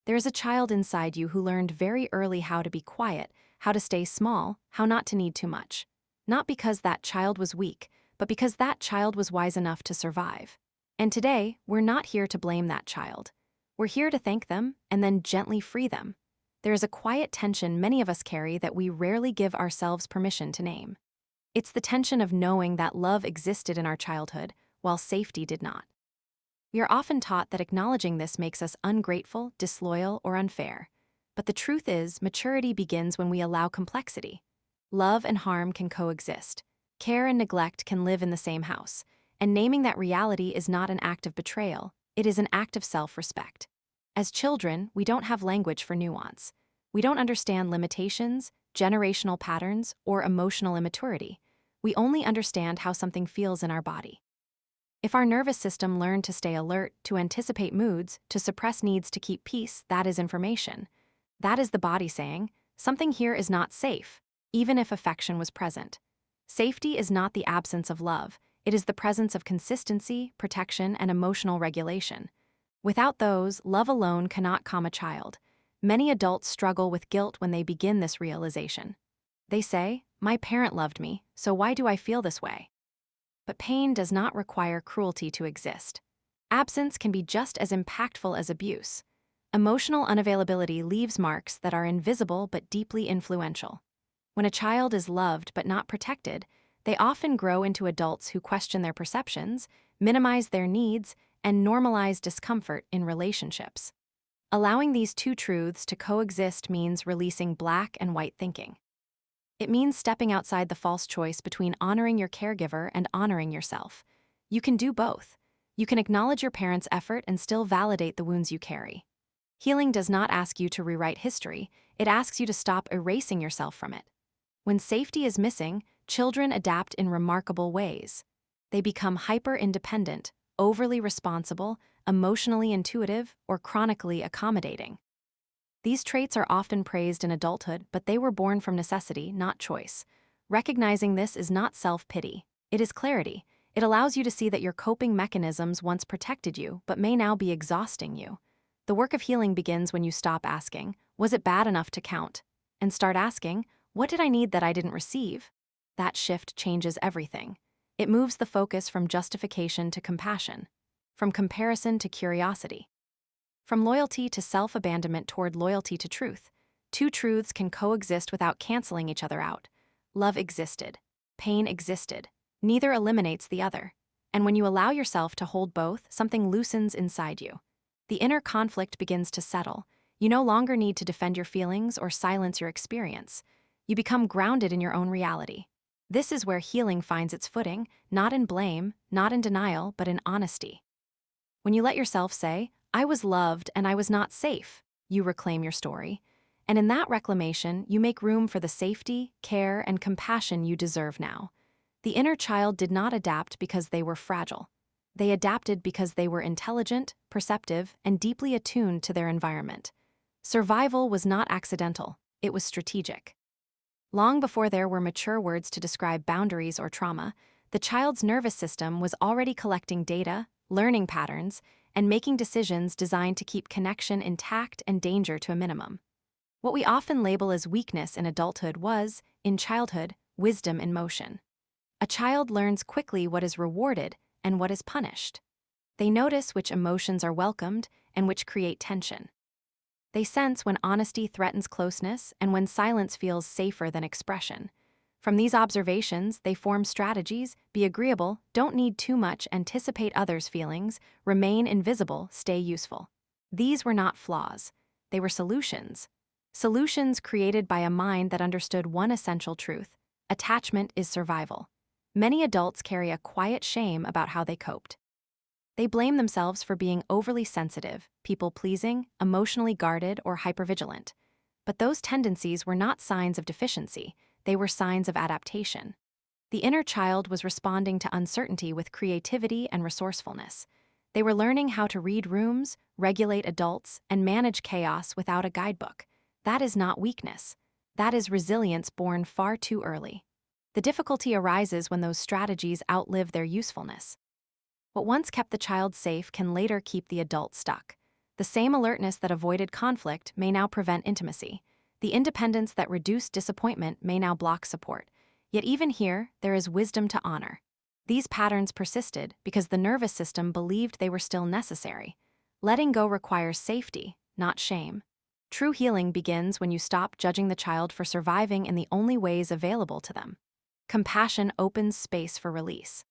There is a child inside you who learned very early how to be quiet, how to stay small, how not to need too much. Not because that child was weak, but because that child was wise enough to survive. And today, we're not here to blame that child. We're here to thank them and then gently free them. There is a quiet tension many of us carry that we rarely give ourselves permission to name. It's the tension of knowing that love existed in our childhood, while safety did not. We are often taught that acknowledging this makes us ungrateful, disloyal, or unfair. But the truth is, maturity begins when we allow complexity. Love and harm can coexist. Care and neglect can live in the same house. And naming that reality is not an act of betrayal, it is an act of self-respect. As children, we don't have language for nuance. We don't understand limitations, generational patterns, or emotional immaturity. We only understand how something feels in our body. If our nervous system learned to stay alert, to anticipate moods, to suppress needs to keep peace, that is information. That is the body saying, something here is not safe, even if affection was present. Safety is not the absence of love, it is the presence of consistency, protection, and emotional regulation. Without those, love alone cannot calm a child. Many adults struggle with guilt when they begin this realization. They say, "My parent loved me, so why do I feel this way?" But pain does not require cruelty to exist. Absence can be just as impactful as abuse. Emotional unavailability leaves marks that are invisible but deeply influential. When a child is loved but not protected, they often grow into adults who question their perceptions, minimize their needs, and normalize discomfort in relationships. Allowing these two truths to coexist means releasing black and white thinking. It means stepping outside the false choice between honoring your caregiver and honoring yourself. You can do both. You can acknowledge your parents' effort and still validate the wounds you carry. Healing does not ask you to rewrite history, it asks you to stop erasing yourself from it. When safety is missing, children adapt in remarkable ways. They become hyper-independent, overly responsible, emotionally intuitive, or chronically accommodating. These traits are often praised in adulthood, but they were born from necessity, not choice. Recognizing this is not self-pity, it is clarity. It allows you to see that your coping mechanisms once protected you, but may now be exhausting you. The work of healing begins when you stop asking, "Was it bad enough to count?" and start asking, "What did I need that I didn't receive?" That shift changes everything. It moves the focus from justification to compassion, from comparison to curiosity. From loyalty to self-abandonment toward loyalty to truth. Two truths can coexist without canceling each other out. Love existed. Pain existed. Neither eliminates the other. And when you allow yourself to hold both, something loosens inside you. The inner conflict begins to settle. You no longer need to defend your feelings or silence your experience. You become grounded in your own reality. This is where healing finds its footing, not in blame, not in denial, but in honesty. When you let yourself say, "I was loved and I was not safe," you reclaim your story. And in that reclamation, you make room for the safety, care, and compassion you deserve now. The inner child did not adapt because they were fragile. They adapted because they were intelligent, perceptive, and deeply attuned to their environment. Survival was not accidental, it was strategic. Long before there were mature words to describe boundaries or trauma, the child's nervous system was already collecting data, learning patterns, and making decisions designed to keep connection intact and danger to a minimum. What we often label as weakness in adulthood was, in childhood, wisdom in motion. A child learns quickly what is rewarded and what is punished. They notice which emotions are welcomed and which create tension. They sense when honesty threatens closeness and when silence feels safer than expression. From these observations, they form strategies: be agreeable, don't need too much, anticipate others' feelings, remain invisible, stay useful. These were not flaws. They were solutions. Solutions created by a mind that understood one essential truth: attachment is survival. Many adults carry a quiet shame about how they coped. They blame themselves for being overly sensitive, people-pleasing, emotionally guarded, or hypervigilant. But those tendencies were not signs of deficiency. They were signs of adaptation. The inner child was responding to uncertainty with creativity and resourcefulness. They were learning how to read rooms, regulate adults, and manage chaos without a guidebook. That is not weakness. That is resilience born far too early. The difficulty arises when those strategies outlive their usefulness. What once kept the child safe can later keep the adult stuck. The same alertness that avoided conflict may now prevent intimacy. The independence that reduced disappointment may now block support. Yet even here, there is wisdom to honor. These patterns persisted because the nervous system believed they were still necessary. Letting go requires safety, not shame. True healing begins when you stop judging the child for surviving in the only ways available to them. Compassion opens space for release.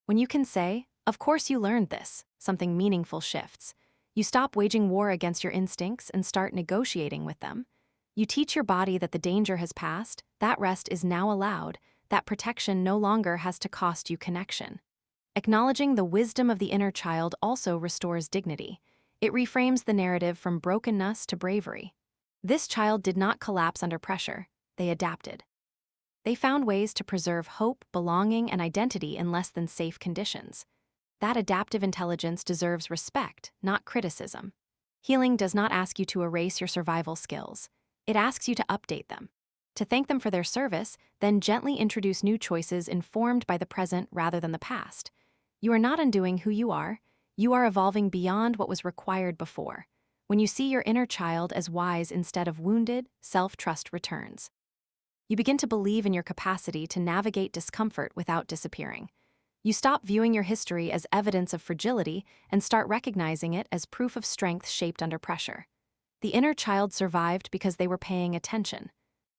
When you can say, "Of course you learned this," something meaningful shifts. You stop waging war against your instincts and start negotiating with them. You teach your body that the danger has passed, that rest is now allowed, that protection no longer has to cost you connection. Acknowledging the wisdom of the inner child also restores dignity. It reframes the narrative from brokenness to bravery. This child did not collapse under pressure, they adapted. They found ways to preserve hope, belonging, and identity in less than safe conditions. That adaptive intelligence deserves respect, not criticism. Healing does not ask you to erase your survival skills. It asks you to update them. To thank them for their service, then gently introduce new choices informed by the present rather than the past. You are not undoing who you are evolving beyond what was required before. When you see your inner child as wise instead of wounded, self-trust returns. You begin to believe in your capacity to navigate discomfort without disappearing. You stop viewing your history as evidence of fragility and start recognizing it as proof of strength shaped under pressure. The inner child survived because they were paying attention.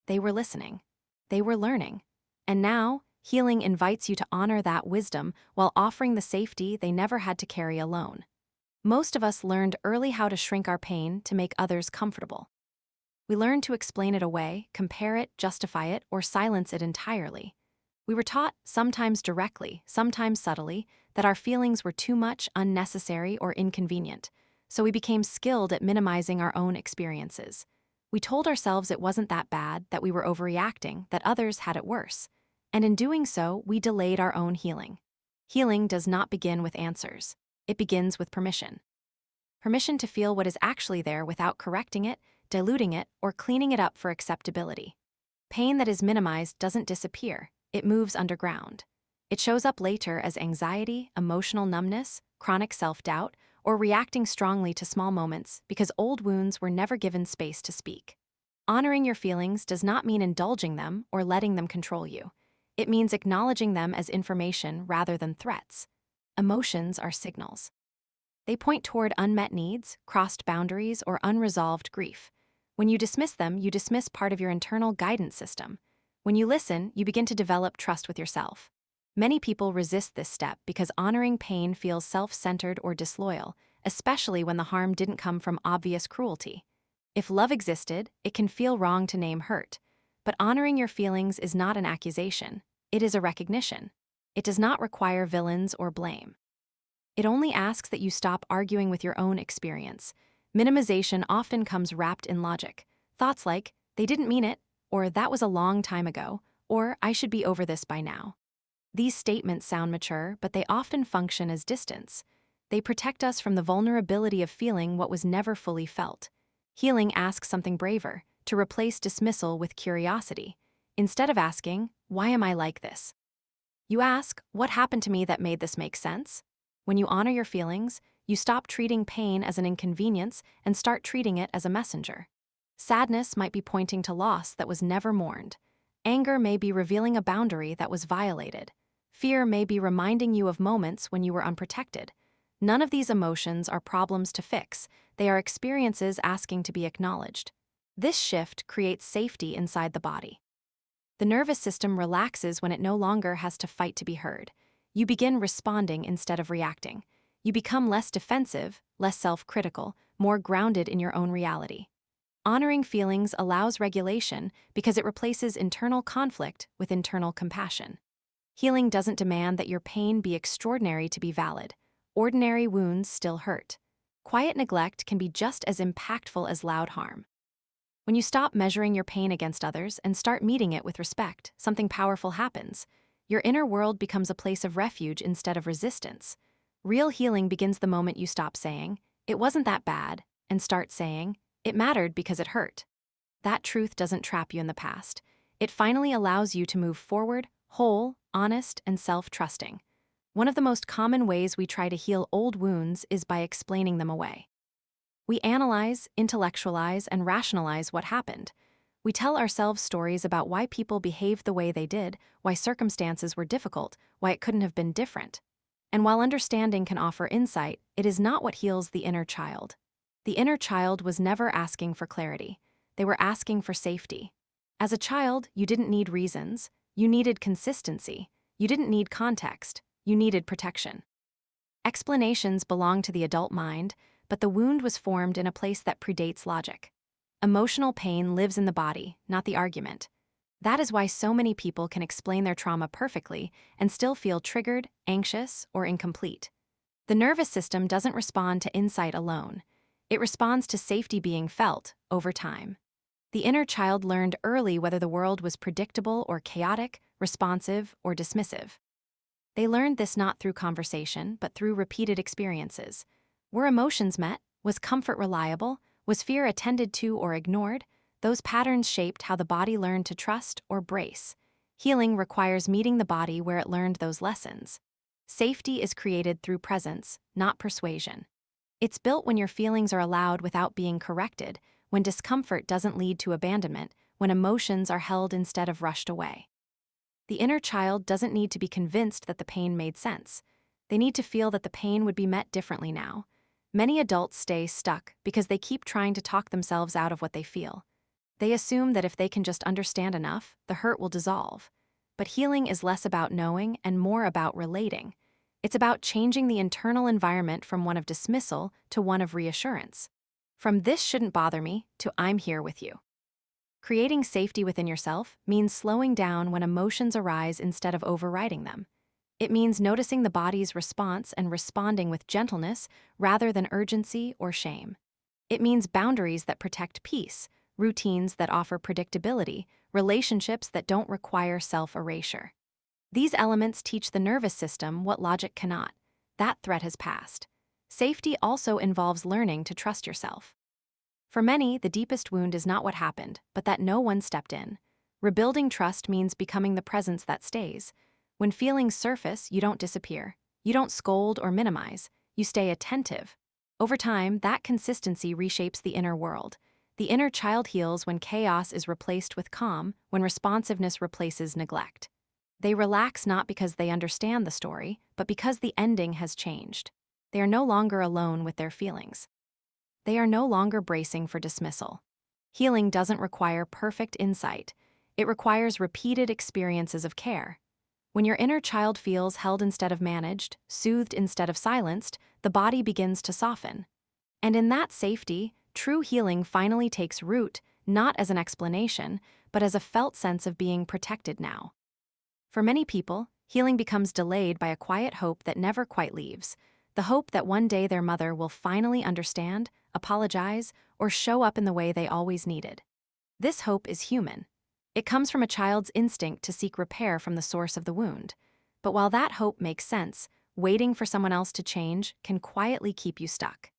They were listening. They were learning. And now, healing invites you to honor that wisdom while offering the safety they never had to carry alone. Most of us learned early how to shrink our pain to make others comfortable. We learned to explain it away, compare it, justify it, or silence it entirely. We were taught, sometimes directly, sometimes subtly, that our feelings were too much, unnecessary, or inconvenient, so we became skilled at minimizing our own experiences. We told ourselves it wasn't that bad, that we were overreacting, that others had it worse. And in doing so, we delayed our own healing. Healing does not begin with answers. It begins with permission. Permission to feel what is actually there without correcting it, diluting it, or cleaning it up for acceptability. Pain that is minimized doesn't disappear. It moves underground. It shows up later as anxiety, emotional numbness, chronic self-doubt, or reacting strongly to small moments because old wounds were never given space to speak. Honoring your feelings does not mean indulging them or letting them control you. It means acknowledging them as information rather than threats. Emotions are signals. They point toward unmet needs, crossed boundaries, or unresolved grief. When you dismiss them, you dismiss part of your internal guidance system. When you listen, you begin to develop trust with yourself. Many people resist this step because honoring pain feels self-centered or disloyal, especially when the harm didn't come from obvious cruelty. If love existed, it can feel wrong to name hurt. But honoring your feelings is not an accusation. It is a recognition. It does not require villains or blame. It only asks that you stop arguing with your own experience. Minimization often comes wrapped in logic. Thoughts like, "They didn't mean it," or "That was a long time ago," or "I should be over this by now." These statements sound mature, but they often function as distance. They protect us from the vulnerability of feeling what was never fully felt. Healing asks something braver, to replace dismissal with curiosity. Instead of asking, "Why am I like this?" you ask, "What happened to me that made this make sense?" When you honor your feelings, you stop treating pain as an inconvenience and start treating it as a messenger. Sadness might be pointing to loss that was never mourned. Anger may be revealing a boundary that was violated. Fear may be reminding you of moments when you were unprotected. None of these emotions are problems to fix. They are experiences asking to be acknowledged. This shift creates safety inside the body. The nervous system relaxes when it no longer has to fight to be heard. You begin responding instead of reacting. You become less defensive, less self-critical, more grounded in your own reality. Honoring feelings allows regulation because it replaces internal conflict with internal compassion. Healing doesn't demand that your pain be extraordinary to be valid. Ordinary wounds still hurt. Quiet neglect can be just as impactful as loud harm. When you stop measuring your pain against others and start meeting it with respect, something powerful happens. Your inner world becomes a place of refuge instead of resistance. Real healing begins the moment you stop saying, "It wasn't that bad," and start saying, "It mattered because it hurt." That truth doesn't trap you in the past. It finally allows you to move forward, whole, honest, and self-trusting. One of the most common ways we try to heal old wounds is by explaining them away. We analyze, intellectualize, and rationalize what happened. We tell ourselves stories about why people behaved the way they did, why circumstances were difficult, why it couldn't have been different. And while understanding can offer insight, it is not what heals the inner child. The inner child was never asking for clarity. They were asking for safety. As a child, you didn't need reasons. You needed consistency. You didn't need context. You needed protection. Explanations belong to the adult mind, but the wound was formed in a place that predates logic. Emotional pain lives in the body, not the argument. That is why so many people can explain their trauma perfectly and still feel triggered, anxious, or incomplete. The nervous system doesn't respond to insight alone. It responds to safety being felt over time. The inner child learned early whether the world was predictable or chaotic, responsive or dismissive. They learned this not through conversation, but through repeated experiences. Were emotions met? Was comfort reliable? Was fear attended to or ignored? Those patterns shaped how the body learned to trust or brace. Healing requires meeting the body where it learned those lessons. Safety is created through presence, not persuasion. It's built when your feelings are allowed without being corrected, when discomfort doesn't lead to abandonment, when emotions are held instead of rushed away. The inner child doesn't need to be convinced that the pain made sense. They need to feel that the pain would be met differently now. Many adults stay stuck because they keep trying to talk themselves out of what they feel. They assume that if they can just understand enough, the hurt will dissolve. But healing is less about knowing and more about relating. It's about changing the internal environment from one of dismissal to one of reassurance. From "this shouldn't bother me" to "I'm here with you." Creating safety within yourself means slowing down when emotions arise instead of overriding them. It means noticing the body's response and responding with gentleness rather than urgency or shame. It means boundaries that protect peace, routines that offer predictability, relationships that don't require self-erasure. These elements teach the nervous system what logic cannot. That threat has passed. Safety also involves learning to trust yourself. For many, the deepest wound is not what happened, but that no one stepped in. Rebuilding trust means becoming the presence that stays. When feelings surface, you don't disappear. You don't scold or minimize. You stay attentive. Over time, that consistency reshapes the inner world. The inner child heals when chaos is replaced with calm, when responsiveness replaces neglect. They relax not because they understand the story, but because the ending has changed. They are no longer alone with their feelings. They are no longer bracing for dismissal. Healing doesn't require perfect insight. It requires repeated experiences of care. When your inner child feels held instead of managed, soothed instead of silenced, the body begins to soften. And in that safety, true healing finally takes root, not as an explanation, but as a felt sense of being protected now. For many people, healing becomes delayed by a quiet hope that never quite leaves, the hope that one day their mother will finally understand, apologize, or show up in the way they always needed. This hope is human. It comes from a child's instinct to seek repair from the source of the wound. But while that hope makes sense, waiting for someone else to change can quietly keep you stuck.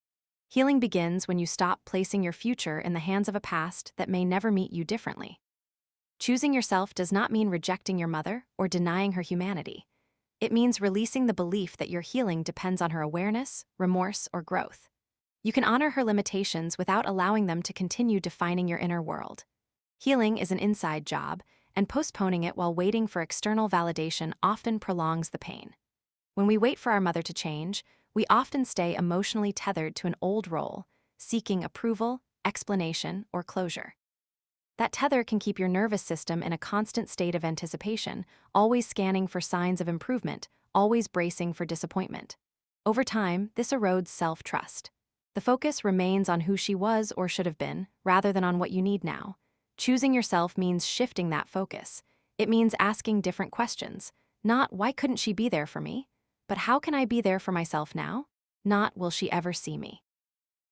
Healing begins when you stop placing your future in the hands of a past that may never meet you differently. Choosing yourself does not mean rejecting your mother or denying her humanity. It means releasing the belief that your healing depends on her awareness, remorse, or growth. You can honor her limitations without allowing them to continue defining your inner world. Healing is an inside job, and postponing it while waiting for external validation often prolongs the pain. When we wait for our mother to change, we often stay emotionally tethered to an old role, seeking approval, explanation, or closure. That tether can keep your nervous system in a constant state of anticipation, always scanning for signs of improvement, always bracing for disappointment. Over time, this erodes self-trust. The focus remains on who she was or should have been, rather than on what you need now. Choosing yourself means shifting that focus. It means asking different questions. Not, "Why couldn't she be there for me?" But, "How can I be there for myself now?" Not, "Will she ever see me?"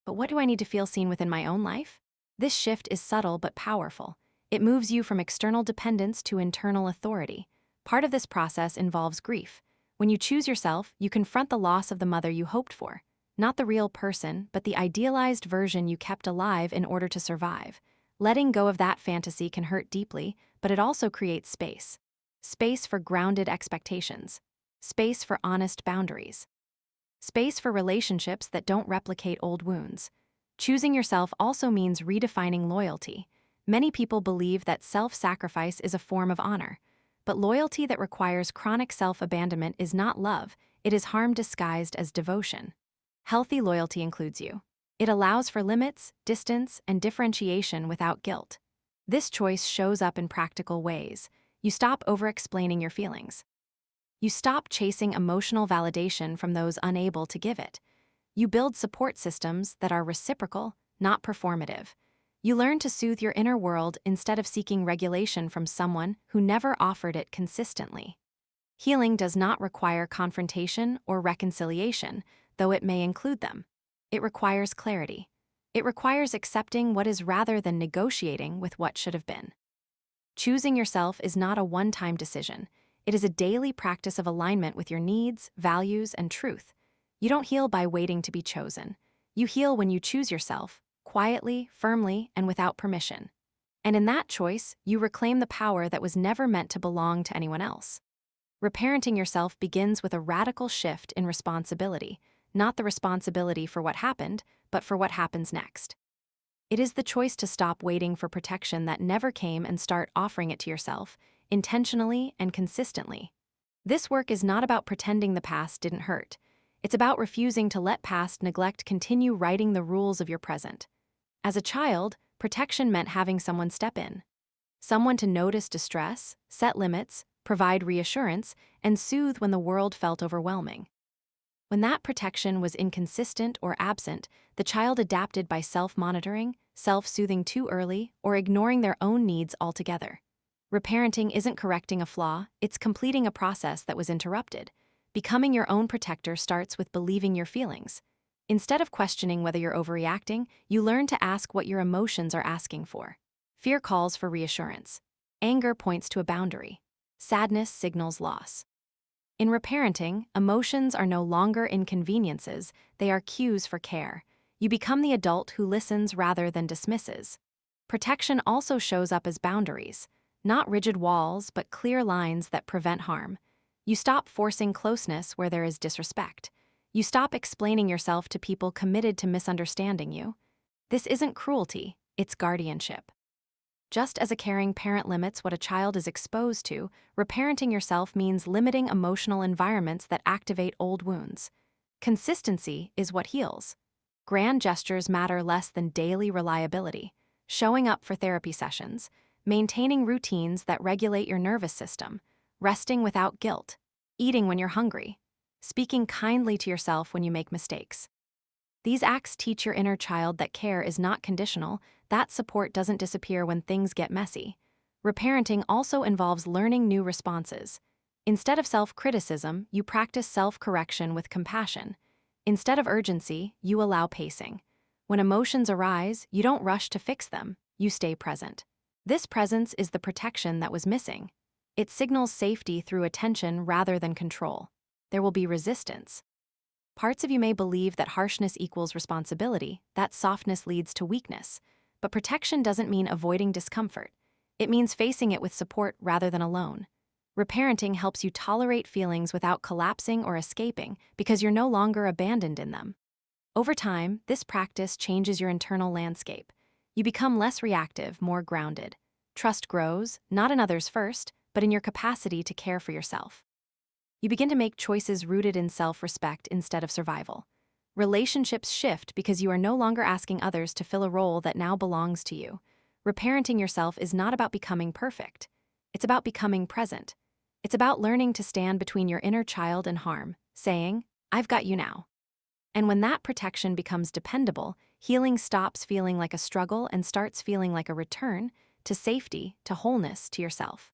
But what do I need to feel seen within my own life? This shift is subtle but powerful. It moves you from external dependence to internal authority. Part of this process involves grief. When you choose yourself, you confront the loss of the mother you hoped for. Not the real person, but the idealized version you kept alive in order to survive. Letting go of that fantasy can hurt deeply, but it also creates space. Space for grounded expectations. Space for honest boundaries. Space for relationships that don't replicate old wounds. Choosing yourself also means redefining loyalty. Many people believe that self-sacrifice is a form of honor. But loyalty that requires chronic self-abandonment is not love, it is harm disguised as devotion. Healthy loyalty includes you. It allows for limits, distance, and differentiation without guilt. This choice shows up in practical ways. You stop over-explaining your feelings. You stop chasing emotional validation from those unable to give it. You build support systems that are reciprocal, not performative. You learn to soothe your inner world instead of seeking regulation from someone who never offered it consistently. Healing does not require confrontation or reconciliation, though it may include them. It requires clarity. It requires accepting what is rather than negotiating with what should have been. Choosing yourself is not a one-time decision. It is a daily practice of alignment with your needs, values, and truth. You don't heal by waiting to be chosen. You heal when you choose yourself, quietly, firmly, and without permission. And in that choice, you reclaim the power that was never meant to belong to anyone else. Reparenting yourself begins with a radical shift in responsibility, not the responsibility for what happened, but for what happens next. It is the choice to stop waiting for protection that never came and start offering it to yourself, intentionally and consistently. This work is not about pretending the past didn't hurt. It's about refusing to let past neglect continue writing the rules of your present. As a child, protection meant having someone step in. Someone to notice distress, set limits, provide reassurance, and soothe when the world felt overwhelming. When that protection was inconsistent or absent, the child adapted by self-monitoring, self-soothing too early, or ignoring their own needs altogether. Reparenting isn't correcting a flaw, it's completing a process that was interrupted. Becoming your own protector starts with believing your feelings. Instead of questioning whether you're overreacting, you learn to ask what your emotions are asking for. Fear calls for reassurance. Anger points to a boundary. Sadness signals loss. In reparenting, emotions are no longer inconveniences, they are cues for care. You become the adult who listens rather than dismisses. Protection also shows up as boundaries, not rigid walls, but clear lines that prevent harm. You stop forcing closeness where there is disrespect. You stop explaining yourself to people committed to misunderstanding you. This isn't cruelty, it's guardianship. Just as a caring parent limits what a child is exposed to, reparenting yourself means limiting emotional environments that activate old wounds. Consistency is what heals. Grand gestures matter less than daily reliability. Showing up for therapy sessions, maintaining routines that regulate your nervous system, resting without guilt, eating when you're hungry, speaking kindly to yourself when you make mistakes. These acts teach your inner child that care is not conditional, that support doesn't disappear when things get messy. Reparenting also involves learning new responses. Instead of self-criticism, you practice self-correction with compassion. Instead of urgency, you allow pacing. When emotions arise, you don't rush to fix them, you stay present. This presence is the protection that was missing. It signals safety through attention rather than control. There will be resistance. Parts of you may believe that harshness equals responsibility, that softness leads to weakness. But protection doesn't mean avoiding discomfort. It means facing it with support rather than alone. Reparenting helps you tolerate feelings without collapsing or escaping because you're no longer abandoned in them. Over time, this practice changes your internal landscape. You become less reactive, more grounded. Trust grows, not in others first, but in your capacity to care for yourself. You begin to make choices rooted in self-respect instead of survival. Relationships shift because you are no longer asking others to fill a role that now belongs to you. Reparenting yourself is not about becoming perfect. It's about becoming present. It's about learning to stand between your inner child and harm, saying, "I've got you now." And when that protection becomes dependable, healing stops feeling like a struggle and starts feeling like a return to safety, to wholeness, to yourself.